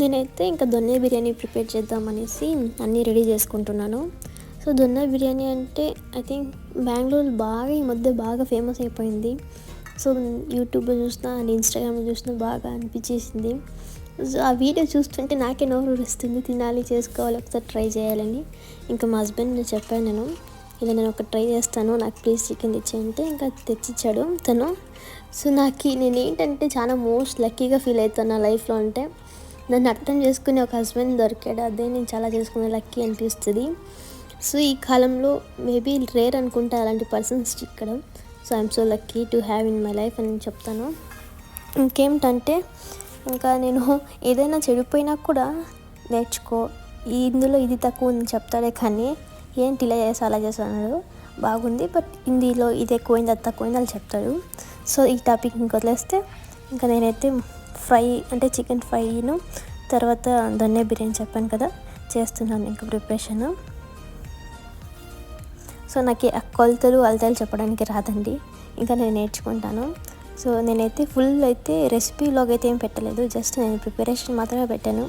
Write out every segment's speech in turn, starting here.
నేనైతే ఇంకా దొన్నె బిర్యానీ ప్రిపేర్ చేద్దామనేసి అన్నీ రెడీ చేసుకుంటున్నాను. సో దొన్నె బిర్యానీ అంటే ఐ థింక్ బెంగళూరులో బాగా ఈ మధ్య బాగా ఫేమస్ అయిపోయింది. సో యూట్యూబ్లో చూసినా అండ్ ఇన్స్టాగ్రామ్లో చూసినా బాగా అనిపించేసింది. సో ఆ వీడియో చూస్తుంటే నాకే నోరు ఊరిస్తుంది, తినాలి, చేసుకోవాలి, ఒకసారి ట్రై చేయాలని. ఇంకా మా హస్బెండ్ చెప్పాను నేను, ఇలా నేను ఒక ట్రై చేస్తాను, నాకు ప్లీజ్ చికెన్ తెచ్చేయంటే ఇంకా తెచ్చిచ్చాడు తను. సో నేనేంటంటే చాలా మోస్ట్ లక్కీగా ఫీల్ అవుతాను నా లైఫ్లో. అంటే నన్ను అర్థం చేసుకునే ఒక హస్బెండ్ దొరికాడు, అదే నేను చాలా చేసుకునే లక్కీ అనిపిస్తుంది. సో ఈ కాలంలో మేబీ రేర్ అనుకుంటా అలాంటి పర్సన్స్ ఇక్కడ. So I'm so lucky to have in my life అని చెప్తాను. ఇంకేమిటంటే ఇంకా నేను ఏదైనా చెడిపోయినా కూడా నేర్చుకో, ఇందులో ఇది తక్కువ ఉంది చెప్తాడే కానీ ఏంటి ఇలా చేస్తా అలా చేస్తా అన్నాడు. బాగుంది బట్ ఇందులో ఇది ఎక్కువైంది అది తక్కువైంది అని చెప్తాడు. సో ఈ టాపిక్ ఇంక వదిలేస్తే ఇంకా నేనైతే ఫ్రై అంటే చికెన్ ఫ్రైను తర్వాత దొన్నె బిర్యానీ చెప్పాను కదా చేస్తున్నాను ఇంకా ప్రిపరేషన్. సో నాకు ఆ కొలతలు అలతలు చెప్పడానికి రాదండి, ఇంకా నేను నేర్చుకుంటాను. సో నేనైతే ఫుల్ అయితే రెసిపీలోకి అయితే ఏం పెట్టలేదు, జస్ట్ నేను ప్రిపరేషన్ మాత్రమే పెట్టాను.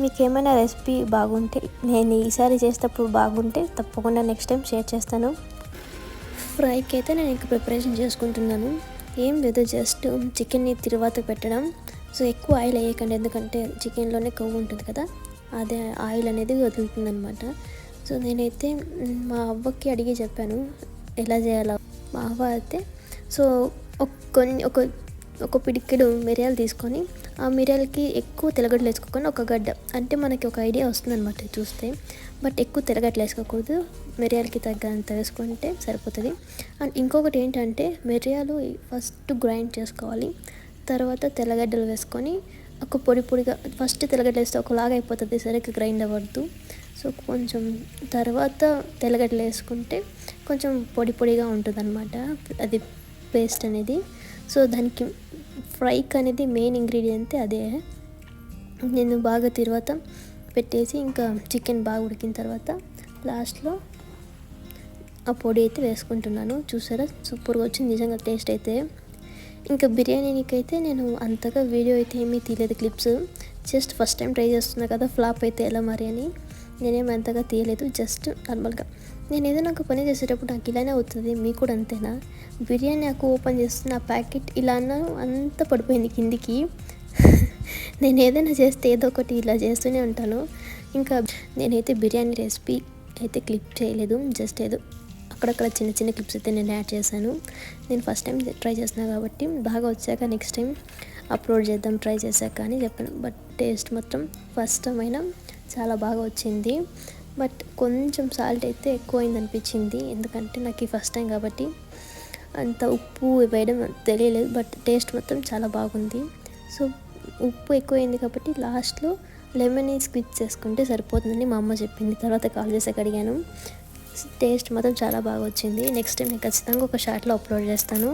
మీకు ఏమైనా రెసిపీ బాగుంటే నేను ఈసారి చేసేటప్పుడు బాగుంటే తప్పకుండా నెక్స్ట్ టైం షేర్ చేస్తాను. ఫ్రైకి అయితే నేను ఇంకా ప్రిపరేషన్ చేసుకుంటున్నాను. ఏం లేదు, జస్ట్ చికెన్ని తిరువాత పెట్టడం. సో ఎక్కువ ఆయిల్ వేయకండి, ఎందుకంటే చికెన్లోనే కొవ్వు ఉంటుంది కదా, అదే ఆయిల్ అనేది వదులుతుంది అనమాట. సో నేనైతే మా అవ్వకి అడిగి చెప్పాను ఎలా చేయాలో. మా అవ్వ అయితే సో ఒక పిడికెడు మిరియాలు తీసుకొని ఆ మిరియాలకి ఎక్కువ తెల్లగడ్డలు వేసుకోకుండా ఒక గడ్డ, అంటే మనకి ఒక ఐడియా వస్తుందన్నమాట చూస్తే. బట్ ఎక్కువ తెల్లగడ్డలు వేసుకోకూడదు, మిరియాలకి తగ్గంత వేసుకుంటే సరిపోతుంది. అండ్ ఇంకొకటి ఏంటంటే మిరియాలు ఫస్ట్ గ్రైండ్ చేసుకోవాలి, తర్వాత తెల్లగడ్డలు వేసుకొని ఒక పొడిగా ఫస్ట్ తెల్లగడ్డలు వేస్తే ఒకలాగా అయిపోతుంది, సరిగ్గా గ్రైండ్ అవ్వద్దు. సో కొంచెం తర్వాత తెల్లగడ్డలు వేసుకుంటే కొంచెం పొడిగా ఉంటుంది అనమాట అది పేస్ట్ అనేది. సో దానికి ఫ్రైకి అనేది మెయిన్ ఇంగ్రీడియంట్ అదే. నేను బాగా తర్వాత పెట్టేసి ఇంకా చికెన్ బాగా ఉడికిన తర్వాత లాస్ట్లో ఆ పొడి అయితే వేసుకుంటున్నాను. చూసారా సూపర్గా వచ్చింది నిజంగా టేస్ట్ అయితే. ఇంకా బిర్యానీకైతే నేను అంతగా వీడియో అయితే ఏమీ తీయలేదు, clips. Just first time try చేస్తున్నా కదా, ఫ్లాప్ అయితే ఎలా మరి అని నేనేమి అంతగా తీయలేదు. జస్ట్ నార్మల్గా నేను ఏదైనా ఒక పని చేసేటప్పుడు నాకు ఇలానే అవుతుంది, మీకు కూడా అంతేనా? బిర్యానీ నాకు ఓపెన్ చేస్తున్న ఆ ప్యాకెట్ ఇలా అన్నాను అంతా పడిపోయింది కిందికి. నేను ఏదైనా చేస్తే ఏదో ఒకటి ఇలా చేస్తూనే ఉంటాను. ఇంకా నేనైతే బిర్యానీ రెసిపీ అయితే క్లిప్ చేయలేదు, జస్ట్ ఏదో అక్కడక్కడ చిన్న క్లిప్స్ అయితే నేను యాడ్ చేశాను. నేను ఫస్ట్ టైం ట్రై చేస్తున్నాను కాబట్టి బాగా వచ్చాక నెక్స్ట్ టైం అప్లోడ్ చేద్దాం ట్రై చేశాక అని చెప్పాను. బట్ టేస్ట్ మాత్రం ఫస్ట్ టైం అయినా చాలా బాగా వచ్చింది. బట్ కొంచెం సాల్ట్ అయితే ఎక్కువైంది అనిపించింది, ఎందుకంటే నాకు ఈ ఫస్ట్ టైం కాబట్టి అంత ఉప్పు వేయడం తెలియలేదు. బట్ టేస్ట్ మొత్తం చాలా బాగుంది. సో ఉప్పు ఎక్కువైంది కాబట్టి లాస్ట్లో లెమన్ స్క్విజ్ చేసుకుంటే సరిపోతుందని మా అమ్మ చెప్పింది. తర్వాత కాల్ చేసాక అడిగాను. టేస్ట్ మాత్రం చాలా బాగా వచ్చింది. నెక్స్ట్ టైం నేను ఖచ్చితంగా ఒక షార్ట్లో అప్లోడ్ చేస్తాను.